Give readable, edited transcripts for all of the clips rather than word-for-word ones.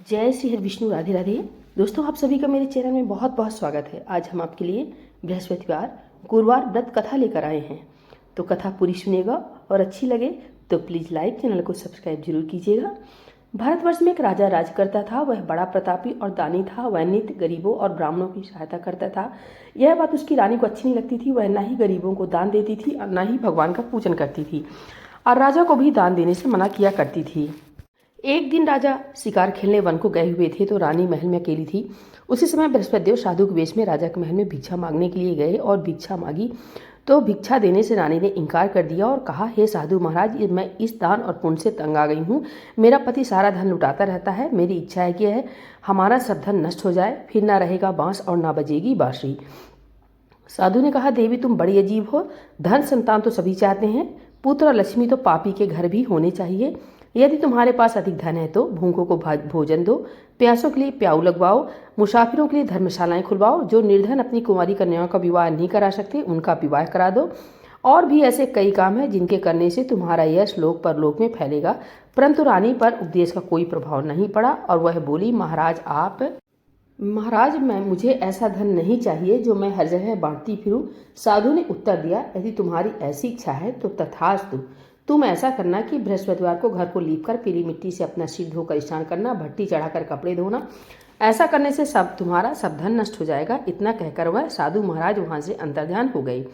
जय श्री हरि विष्णु, राधे राधे। दोस्तों, आप सभी का मेरे चैनल में बहुत बहुत स्वागत है। आज हम आपके लिए बृहस्पतिवार गुरुवार व्रत कथा लेकर आए हैं। तो कथा पूरी सुनिएगा और अच्छी लगे तो प्लीज़ लाइक, चैनल को सब्सक्राइब जरूर कीजिएगा। भारतवर्ष में एक राजा राज करता था। वह बड़ा प्रतापी और दानी था। वह नित्य गरीबों और ब्राह्मणों की सहायता करता था। यह बात उसकी रानी को अच्छी नहीं लगती थी। वह न ही गरीबों को दान देती थी और न ही भगवान का पूजन करती थी, और राजा को भी दान देने से मना किया करती थी। एक दिन राजा शिकार खेलने वन को गए हुए थे, तो रानी महल में अकेली थी। उसी समय बृहस्पति देव साधु के वेश में राजा के महल में भिक्षा मांगने के लिए गए और भिक्षा मांगी, तो भिक्षा देने से रानी ने इनकार कर दिया और कहा, हे साधु महाराज, मैं इस दान और पुण्य से तंग आ गई हूँ। मेरा पति सारा धन लुटाता रहता है। मेरी इच्छा है कि हमारा सब धन नष्ट हो जाए, फिर ना रहेगा बांस और ना बजेगी बांसुरी। साधु ने कहा, देवी तुम बड़ी अजीब हो। धन संतान तो सभी चाहते हैं, पुत्र और लक्ष्मी तो पापी के घर भी होने चाहिए। यदि तुम्हारे पास अधिक धन है तो भूखों को भोजन दो, प्यासों के लिए प्याऊ लगवाओ, मुसाफिरों के लिए धर्मशालाएं खुलवाओ, जो निर्धन अपनी कुंवारी कन्याओं का विवाह नहीं करा सकते उनका विवाह करा दो। और भी ऐसे कई काम हैं जिनके करने से तुम्हारा यश लोक परलोक में फैलेगा। परंतु रानी पर उपदेश का कोई प्रभाव नहीं पड़ा और वह बोली, महाराज मुझे ऐसा धन नहीं चाहिए जो मैं हर जगह बांटती फिरूं। साधु ने उत्तर दिया, यदि तुम्हारी ऐसी इच्छा है तो तथास्तु। तुम ऐसा करना कि बृहस्पतिवार को घर को लीपकर पीली मिट्टी से अपना सिर धोकर स्नान करना, भट्टी चढ़ाकर कपड़े धोना। ऐसा करने से तुम्हारा सब धन नष्ट हो जाएगा। इतना कहकर वह साधु महाराज वहां से अंतर्ध्यान हो गए।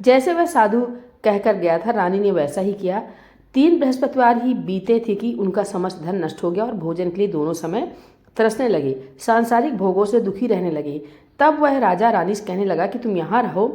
जैसे वह साधु कहकर गया था, रानी ने वैसा ही किया। 3 बृहस्पतिवार ही बीते थे कि उनका समस्त धन नष्ट हो गया और भोजन के लिए दोनों समय तरसने लगे, सांसारिक भोगों से दुखी रहने लगे। तब वह राजा रानी से कहने लगा कि तुम यहाँ रहो,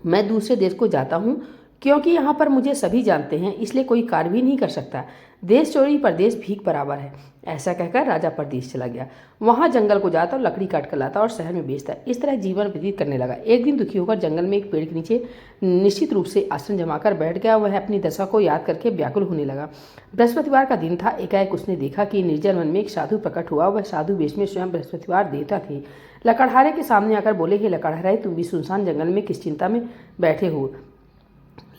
मैं दूसरे देश को जाता हूँ, क्योंकि यहाँ पर मुझे सभी जानते हैं, इसलिए कोई कार्य भी नहीं कर सकता। देश चोरी परदेश भीख बराबर है। ऐसा कहकर राजा परदेश चला गया। वहाँ जंगल को जाता और लकड़ी काट कर लाता और शहर में बेचता। इस तरह जीवन व्यतीत करने लगा। एक दिन दुखी होकर जंगल में एक पेड़ के नीचे निश्चित रूप से आसन जमाकर बैठ गया। वह अपनी दशा को याद करके व्याकुल होने लगा। बृहस्पतिवार का दिन था। एकाएक उसने देखा कि निर्जन वन में एक साधु प्रकट हुआ। वह साधु वेश में स्वयं बृहस्पतिवार देवता थे। लकड़हारे के सामने आकर बोले, हे लकड़हारे, तुम भी सुनसान जंगल में किस चिंता में बैठे हो?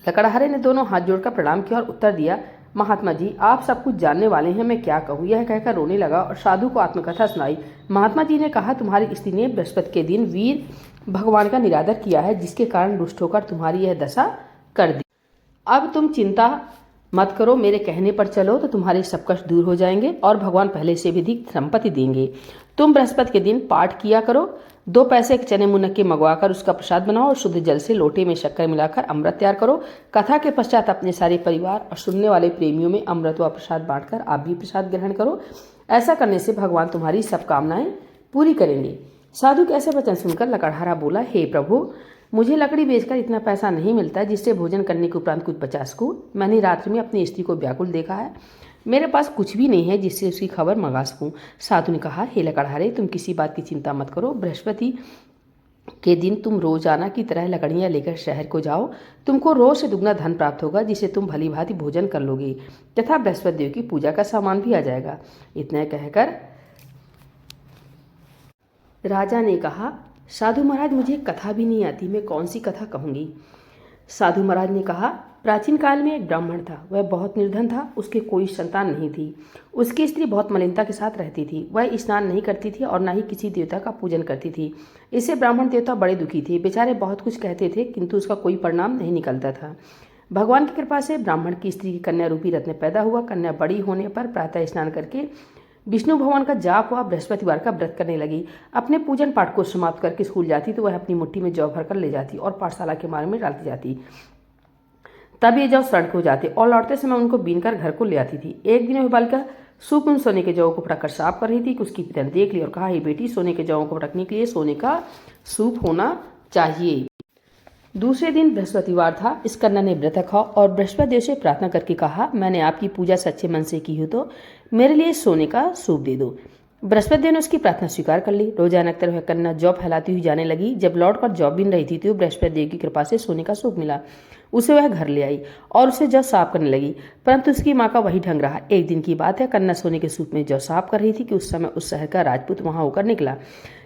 लकड़हारे ने दोनों हाथ जोड़कर प्रणाम किया और उत्तर दिया, महात्मा जी, आप सब कुछ जानने वाले हैं, मैं क्या कहूँ। यह कहकर रोने लगा और साधु को आत्मकथा सुनाई। महात्मा जी ने कहा, तुम्हारी स्त्री ने बृहस्पति के दिन वीर भगवान का निरादर किया है, जिसके कारण रुष्ट होकर तुम्हारी यह दशा कर दी। अब तुम चिंता मत करो, मेरे कहने पर चलो तो तुम्हारे सब कष्ट दूर हो जाएंगे और भगवान पहले से भी अधिक संपत्ति देंगे। तुम बृहस्पति के दिन पाठ किया करो। 2 पैसे के चने मुनक्के मंगवाकर उसका प्रसाद बनाओ और शुद्ध जल से लोटे में शक्कर मिलाकर अमृत तैयार करो। कथा के पश्चात अपने सारे परिवार और सुनने वाले प्रेमियों में अमृत व प्रसाद बांटकर आप भी प्रसाद ग्रहण करो। ऐसा करने से भगवान तुम्हारी सब कामनाएं पूरी करेंगे। साधु के ऐसे वचन सुनकर लकड़हारा बोला, हे प्रभु, मुझे लकड़ी बेचकर इतना पैसा नहीं मिलता जिससे भोजन करने के उपरांत कुछ बचा सकूं। मैंने रात्रि में अपनी स्त्री को व्याकुल देखा है। मेरे पास कुछ भी नहीं है जिससे उसकी खबर मंगा सकूं। साधु ने कहा, हे लकड़हारे, तुम किसी बात की चिंता मत करो। बृहस्पति के दिन तुम रोजाना की तरह लकड़ियां लेकर शहर को जाओ। तुमको रोज से दुगना धन प्राप्त होगा, जिससे तुम भली भांति भोजन कर लोगे तथा बृहस्पति देव की पूजा का सामान भी आ जाएगा। इतना कहकर राजा ने कहा, साधु महाराज, मुझे कथा भी नहीं आती, मैं कौन सी कथा कहूँगी। साधु महाराज ने कहा, प्राचीन काल में एक ब्राह्मण था। वह बहुत निर्धन था। उसके कोई संतान नहीं थी। उसकी स्त्री बहुत मलिनता के साथ रहती थी। वह स्नान नहीं करती थी और न ही किसी देवता का पूजन करती थी। इससे ब्राह्मण देवता बड़े दुखी थे। बेचारे बहुत कुछ कहते थे, किंतु उसका कोई परिणाम नहीं निकलता था। भगवान की कृपा से ब्राह्मण की स्त्री की कन्या रूपी रत्न पैदा हुआ। कन्या बड़ी होने पर प्रातः स्नान करके विष्णु भगवान का जाप हुआ, बृहस्पतिवार का व्रत करने लगी। अपने पूजन पाठ को समाप्त करके स्कूल जाती तो वह अपनी मुट्ठी में जौ भरकर ले जाती और पाठशाला के मार्ग में डालती जाती। तब ये जौ सड़क हो जाते और लौटते समय उनको बीनकर घर को ले आती थी। एक दिन वह बालिका सूप में सोने के जौ को फटक कर साफ कर रही थी कि उसकी पिता ने देख लिया और कहा, हे बेटी, सोने के जौ को फटकने के लिए सोने का सूप होना चाहिए। दूसरे दिन बृहस्पतिवार था। इस कन्या ने व्रत रखा और बृहस्पति देव से प्रार्थना करके कहा, मैंने आपकी पूजा सच्चे मन से की हो तो मेरे लिए सोने का सूप दे दो। बृहस्पति देव ने उसकी प्रार्थना स्वीकार कर ली। रोजाना वह कन्या जौ फैलाती हुई जाने लगी। जब लौटकर जौ बीन रही थी तो बृहस्पति देव की कृपा से सोने का सूप मिला। उसे वह घर ले आई और उसे जौ साफ करने लगी, परंतु उसकी माँ का वही ढंग रहा। एक दिन की बात है, कन्या सोने के सूप में जौ साफ कर रही थी कि उस समय उस शहर का राजपूत वहां होकर निकला।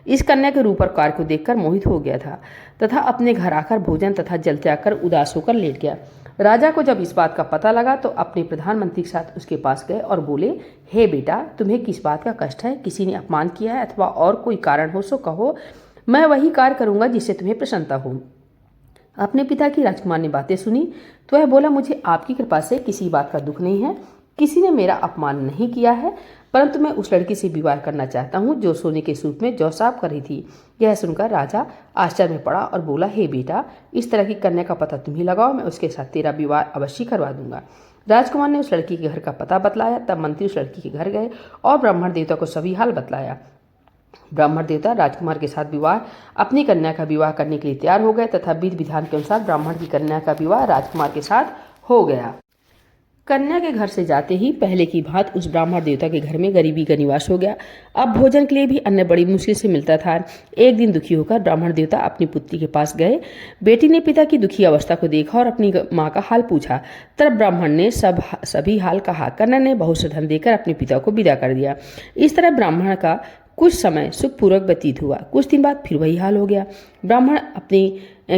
इस कन्या के रूप और कार्य को देखकर मोहित हो गया था तथा अपने घर आकर भोजन तथा जल त्याग कर उदास होकर लेट गया। राजा को जब इस बात का पता लगा तो अपने प्रधानमंत्री के साथ उसके पास गए और बोले, हे बेटा, तुम्हें किस बात का कष्ट है? किसी ने अपमान किया है अथवा और कोई कारण हो सो कहो, मैं वही कार्य करूंगा जिससे तुम्हें प्रसन्नता हो। अपने पिता की राजकुमार ने बातें सुनी तो वह बोला, मुझे आपकी कृपा से किसी बात का दुख नहीं है, किसी ने मेरा अपमान नहीं किया है, परंतु मैं उस लड़की से विवाह करना चाहता हूँ जो सोने के सूप में जौ साफ कर रही थी। यह सुनकर राजा आश्चर्य में पड़ा और बोला, हे बेटा, इस तरह की कन्या का पता तुम ही लगाओ, मैं उसके साथ तेरा विवाह अवश्य करवा दूंगा। राजकुमार ने उस लड़की के घर का पता बतलाया। तब मंत्री उस लड़की के घर गए और ब्राह्मण देवता को सभी हाल बतलाया। ब्राह्मण देवता राजकुमार के साथ विवाह अपनी कन्या का विवाह करने के लिए तैयार हो गए तथा विधि विधान के अनुसार ब्राह्मण की कन्या का विवाह राजकुमार के साथ हो गया। कन्या के घर से जाते ही पहले की भांति उस ब्राह्मण देवता के घर में गरीबी का निवास हो गया। अब भोजन के लिए भी अन्न बड़ी मुश्किल से मिलता था। एक दिन दुखी होकर ब्राह्मण देवता अपनी पुत्री के पास गए। बेटी ने पिता की दुखी अवस्था को देखा और अपनी माँ का हाल पूछा। तब ब्राह्मण ने सभी हाल कहा। कन्या ने बहुत से धन देकर अपने पिता को विदा कर दिया। इस तरह ब्राह्मण का कुछ समय सुखपूर्वक व्यतीत हुआ। कुछ दिन बाद फिर वही हाल हो गया। ब्राह्मण अपनी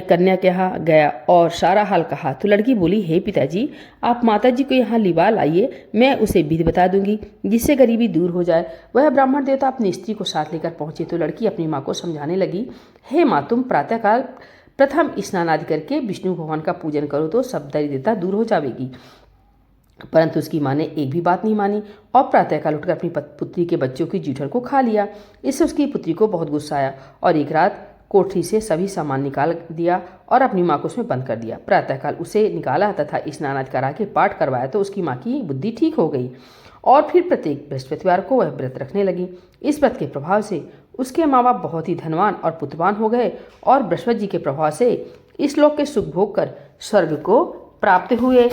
कन्या के यहाँ गया और सारा हाल कहा तो लड़की बोली, हे पिताजी, आप माताजी को यहाँ लिवा लाइए, मैं उसे विधि बता दूंगी जिससे गरीबी दूर हो जाए। वह ब्राह्मण देवता अपनी स्त्री को साथ लेकर पहुंचे तो लड़की अपनी माँ को समझाने लगी, हे माँ, तुम प्रातःकाल प्रथम स्नान आदि करके विष्णु भगवान का पूजन करो तो सब दरिद्रता दूर हो जाएगी। परंतु उसकी माँ ने एक भी बात नहीं मानी और प्रातःकाल उठकर अपनी पुत्री के बच्चों की जूठर को खा लिया। इससे उसकी पुत्री को बहुत गुस्सा आया और एक रात कोठरी से सभी सामान निकाल दिया और अपनी माँ को उसमें बंद कर दिया। प्रातःकाल उसे निकाला तथा स्नान आदि करा के पाठ करवाया तो उसकी माँ की बुद्धि ठीक हो गई और फिर प्रत्येक बृहस्पतिवार को वह व्रत रखने लगी। इस व्रत के प्रभाव से उसके माँ बाप बहुत ही धनवान और पुत्रवान हो गए और बृहस्पति जी के प्रभाव से इस लोक के सुख भोग कर स्वर्ग को प्राप्त हुए।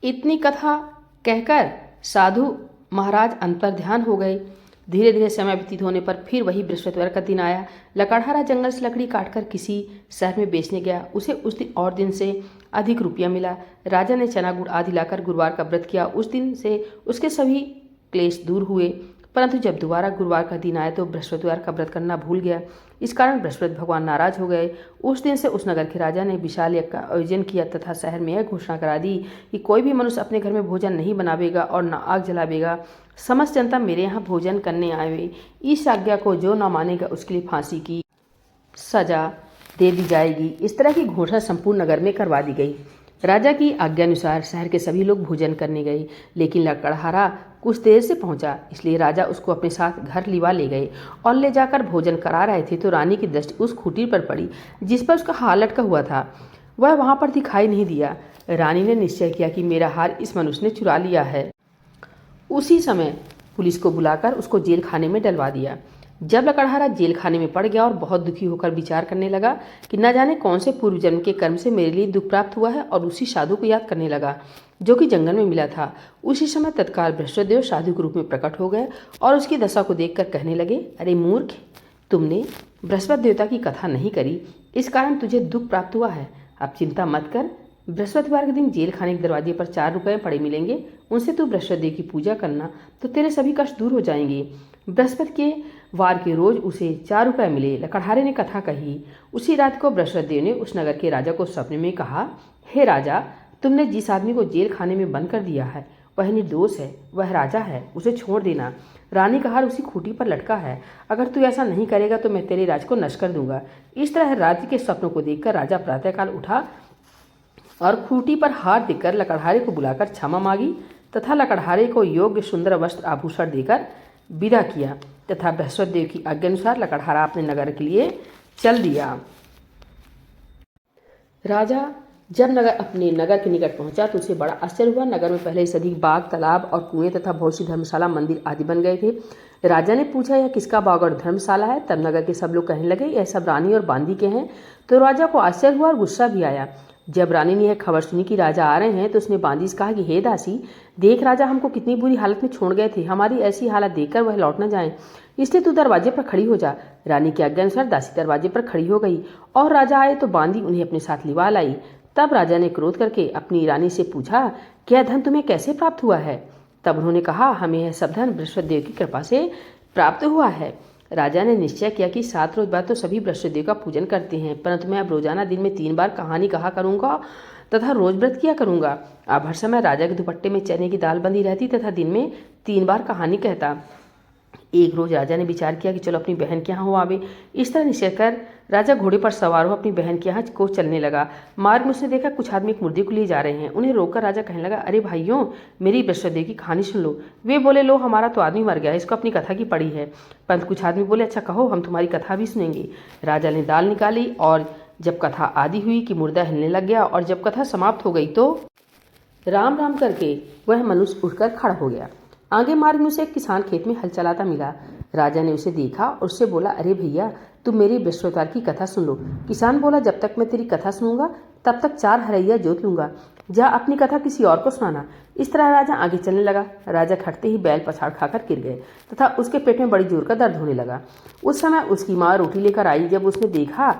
इतनी कथा कहकर साधु महाराज अंतर ध्यान हो गए। धीरे धीरे समय व्यतीत होने पर फिर वही बृहस्पतिवार का दिन आया। लकड़हारा जंगल से लकड़ी काटकर किसी शहर में बेचने गया। उसे उस दिन और दिन से अधिक रुपया मिला। राजा ने चना गुड़ आदि लाकर गुरुवार का व्रत किया। उस दिन से उसके सभी क्लेश दूर हुए। परंतु जब दोबारा गुरुवार का दिन आया तो बृहस्पतिवार का व्रत करना भूल गया। इस कारण बृहस्पति भगवान नाराज हो गए। उस दिन से उस नगर के राजा ने विशाल यज्ञ का आयोजन किया तथा शहर में यह घोषणा करा दी कि कोई भी मनुष्य अपने घर में भोजन नहीं बनावेगा और न आग जलावेगा। समस्त जनता मेरे यहाँ भोजन करने आवे। इस आज्ञा को जो न मानेगा उसके लिए फांसी की सजा दे दी जाएगी। इस तरह की घोषणा संपूर्ण नगर में करवा दी गई। राजा की आज्ञानुसार शहर के सभी लोग भोजन करने गए, लेकिन लकड़हारा कुछ देर से पहुंचा, इसलिए राजा उसको अपने साथ घर लिवा ले गए और ले जाकर भोजन करा रहे थे तो रानी की दृष्टि उस खूंटी पर पड़ी जिस पर उसका हार लटका हुआ था। वह वहां पर दिखाई नहीं दिया। रानी ने निश्चय किया कि मेरा हार इस मनुष्य ने चुरा लिया है। उसी समय पुलिस को बुलाकर उसको जेल खाने में डलवा दिया। जब लकड़हारा जेल खाने में पड़ गया और बहुत दुखी होकर विचार करने लगा कि न जाने कौन से पूर्व जन्म के कर्म से मेरे लिए दुख प्राप्त हुआ है और उसी साधु को याद करने लगा जो कि जंगल में मिला था। उसी समय तत्काल बृहस्पतिदेव साधु के रूप में प्रकट हो गए और उसकी दशा को देखकर कहने लगे, अरे मूर्ख, तुमने बृहस्पति देवता की कथा नहीं करी, इस कारण तुझे दुख प्राप्त हुआ है। अब चिंता मत कर, बृहस्पतिवार के दिन जेल खाने के दरवाजे पर 4 रुपये पड़े मिलेंगे, उनसे तू बृहस्पति देव की पूजा करना तो तेरे सभी कष्ट दूर हो जाएंगे। बृहस्पति के वार के रोज उसे 4 रुपये मिले। लकड़हारे ने कथा कही। उसी रात को बृहस्पति देव ने उस नगर के राजा को सपने में कहा, हे राजा, तुमने जिस आदमी को जेल खाने में बंद कर दिया है वह निर्दोष है, वह राजा है, उसे छोड़ देना। रानी का हार उसी खूंटी पर लटका है। अगर तू ऐसा नहीं करेगा तो मैं तेरे राज को नष्ट कर दूंगा। इस तरह राज्य के सपनों को देखकर राजा प्रातःकाल उठा और खूंटी पर हार देकर लकड़हारे को बुलाकर क्षमा मांगी तथा लकड़हारे को योग्य सुंदर वस्त्र आभूषण देकर विदा किया तथा बृहस्पति देव की आज्ञानुसार लकड़हारा अपने नगर के लिए चल दिया। राजा जब अपने नगर के निकट पहुंचा तो उसे बड़ा आश्चर्य हुआ। नगर में पहले से अधिक बाग, तालाब और कुएं तथा बहुत सी धर्मशाला, मंदिर आदि बन गए थे। राजा ने पूछा, यह किसका बाग और धर्मशाला है? तब नगर के सब लोग कहने लगे, यह सब रानी और बांदी के हैं। तो राजा को आश्चर्य हुआ और गुस्सा भी आया। जब रानी ने यह खबर सुनी कि राजा आ रहे हैं तो उसने बांदी से कहा कि हे दासी, देख राजा हमको कितनी बुरी हालत में छोड़ गए थे, हमारी ऐसी हालत देखकर वह लौट न जाए, इसलिए तू दरवाजे पर खड़ी हो जा। रानी की आज्ञा अनुसार दासी दरवाजे पर खड़ी हो गई और राजा आए तो बांदी उन्हें अपने साथ लिवा लाई। तब राजा ने क्रोध करके अपनी रानी से पूछा, क्या धन तुम्हें कैसे प्राप्त हुआ है? तब उन्होंने कहा, हमें यह सब धन बृहस्पति देव की कृपा से प्राप्त हुआ है। राजा ने निश्चय किया कि 7 रोज बाद तो सभी बृहस्पति देव का पूजन करते हैं, परंतु मैं अब रोजाना दिन में 3 बार कहानी कहा करूंगा तथा रोज व्रत किया करूंगा। अब हर समय राजा के दुपट्टे में चने की दाल बंधी रहती तथा दिन में 3 बार कहानी कहता। एक रोज राजा ने विचार किया कि चलो अपनी बहन के यहाँ हो आवे। इस तरह निश्चय कर राजा घोड़े पर सवार हो अपनी बहन के यहाँ को चलने लगा। मार्ग में उसने देखा कुछ आदमी एक मुर्दे को लिए जा रहे हैं। उन्हें रोककर राजा कहने लगा, अरे भाइयों, मेरी बृहस्पति की कहानी सुन लो। वे बोले, लो, हमारा तो आदमी मर गया, इसको अपनी कथा की पड़ी है। परंतु कुछ आदमी बोले, अच्छा कहो, हम तुम्हारी कथा भी सुनेंगे। राजा ने दाल निकाली और जब कथा आदि हुई कि मुर्दा हिलने लग गया और जब कथा समाप्त हो गई तो राम राम करके वह मनुष्य उठकर खड़ा हो गया। आगे मार्ग में उसे एक किसान खेत में हल चलाता मिला। राजा ने उसे देखा और उससे बोला, अरे भैया, तुम मेरी बृहस्पतिवार की कथा सुन लो। किसान बोला, जब तक मैं तेरी कथा सुनूंगा तब तक 4 हरैया जोत लूंगा। जा अपनी कथा किसी और को सुनाना। इस तरह राजा आगे चलने लगा। राजा खटते ही बैल पछाड़ खाकर गिर गए तथा उसके पेट में बड़ी जोर का दर्द होने लगा। उस समय उसकी माँ रोटी लेकर आई। जब उसने देखा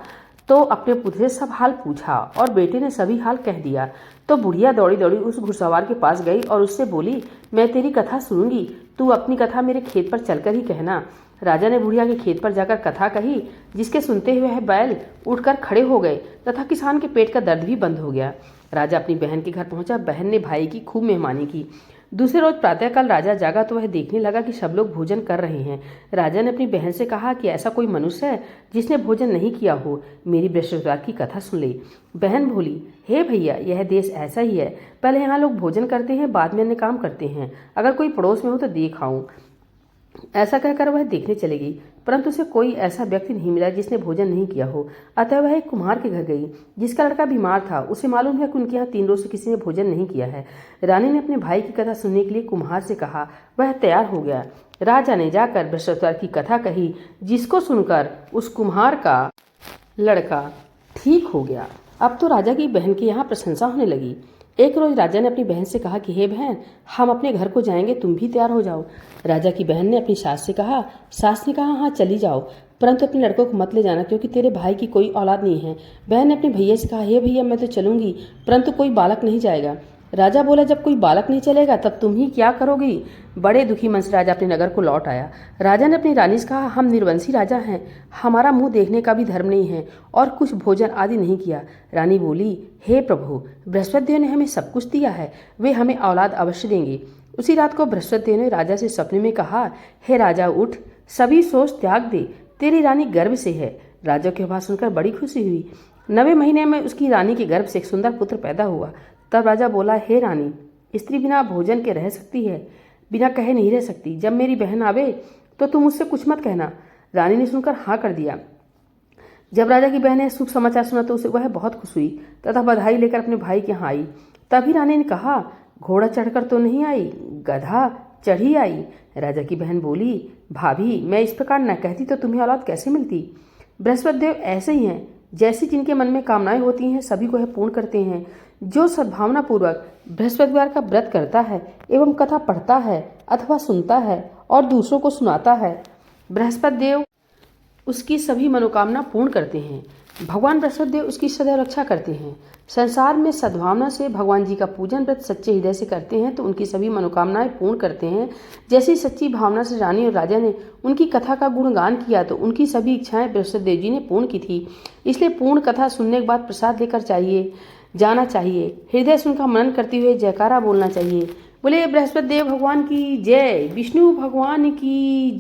तो अपने पुत्र से सब हाल पूछा और बेटे ने सभी हाल कह दिया। तो बुढ़िया दौड़ी दौड़ी उस घुड़सवार के पास गई और उससे बोली, मैं तेरी कथा सुनूंगी, तू अपनी कथा मेरे खेत पर चलकर ही कहना। राजा ने बुढ़िया के खेत पर जाकर कथा कही, जिसके सुनते हुए वह बैल उठकर खड़े हो गए तथा किसान के पेट का दर्द भी बंद हो गया। राजा अपनी बहन के घर पहुंचा। बहन ने भाई की खूब मेहमानी की। दूसरे रोज प्रातःकाल राजा जागा तो वह देखने लगा कि सब लोग भोजन कर रहे हैं। राजा ने अपनी बहन से कहा कि ऐसा कोई मनुष्य है जिसने भोजन नहीं किया हो, मेरी बृहस्पतिवार की कथा सुन ले। बहन बोली, हे भैया, यह देश ऐसा ही है, पहले यहाँ लोग भोजन करते हैं, बाद में अन्य काम करते हैं। अगर कोई पड़ोस में हो तो देख आऊं। ऐसा कहकर वह देखने चली गई, परंतु उसे कोई ऐसा व्यक्ति नहीं मिला जिसने भोजन नहीं किया हो। अतः वह एक कुम्हार के घर गई, जिसका लड़का बीमार था। उसे मालूम है कि उनके यहाँ 3 रोज से किसी ने भोजन नहीं किया है। रानी ने अपने भाई की कथा सुनने के लिए कुम्हार से कहा। वह तैयार हो गया। राजा ने जाकर बृहस्पतिवार की कथा कही, जिसको सुनकर उस कुम्हार का लड़का ठीक हो गया। अब तो राजा की बहन के यहाँ प्रशंसा होने लगी। एक रोज राजा ने अपनी बहन से कहा कि हे बहन, हम अपने घर को जाएंगे, तुम भी तैयार हो जाओ। राजा की बहन ने अपनी सास से कहा। सास ने कहा, हाँ चली जाओ, परंतु अपने लड़कों को मत ले जाना, क्योंकि तेरे भाई की कोई औलाद नहीं है। बहन ने अपने भैया से कहा, हे भैया, मैं तो चलूंगी, परंतु कोई बालक नहीं जाएगा। राजा बोला, जब कोई बालक नहीं चलेगा तब तुम ही क्या करोगी। बड़े दुखी मन से राजा अपने नगर को लौट आया। राजा ने अपनी रानी से कहा, हम निर्वंशी राजा हैं, हमारा मुंह देखने का भी धर्म नहीं है और कुछ भोजन आदि नहीं किया। रानी बोली, हे प्रभु, बृहस्पति देव ने हमें सब कुछ दिया है, वे हमें औलाद अवश्य देंगे। उसी रात को बृहस्पति देव ने राजा से सपने में कहा, हे राजा, उठ, सभी सोच त्याग दे, तेरी रानी गर्भ से है। राजा की बात सुनकर बड़ी खुशी हुई। 9वें महीने में उसकी रानी के गर्भ से एक सुंदर पुत्र पैदा हुआ। तब राजा बोला, हे रानी, स्त्री बिना भोजन के रह सकती है, बिना कहे नहीं रह सकती। जब मेरी बहन आवे तो तुम उससे कुछ मत कहना। रानी ने सुनकर हाँ कर दिया। जब राजा की बहन ने शुभ समाचार सुना तो उसे वह बहुत खुश हुई तथा बधाई लेकर अपने भाई के यहाँ आई। तभी रानी ने कहा, घोड़ा चढ़कर तो नहीं आई, गधा चढ़ी आई। राजा की बहन बोली, भाभी, मैं इस प्रकार न कहती तो तुम्हें औलाद कैसे मिलती। बृहस्पति देव ऐसे ही हैं, जैसी जिनके मन में कामनाएं होती हैं सभी को यह पूर्ण करते हैं। जो सद्भावना पूर्वक बृहस्पतिवार का व्रत करता है एवं कथा पढ़ता है अथवा सुनता है और दूसरों को सुनाता है, बृहस्पति देव उसकी सभी मनोकामना पूर्ण करते हैं। भगवान बृहस्पति देव उसकी सदैव रक्षा करते हैं। संसार में सद्भावना से भगवान जी का पूजन व्रत सच्चे हृदय से करते हैं तो उनकी सभी मनोकामनाएं पूर्ण करते हैं। जैसी सच्ची भावना से रानी और राजा ने उनकी कथा का गुणगान किया तो उनकी सभी इच्छाएं बृहस्पति देव जी ने पूर्ण की थी। इसलिए पूर्ण कथा सुनने के बाद प्रसाद लेकर जाना चाहिए। हृदय से उनका मनन करते हुए जयकारा बोलना चाहिए। बोले बृहस्पति देव भगवान की जय, विष्णु भगवान की जय।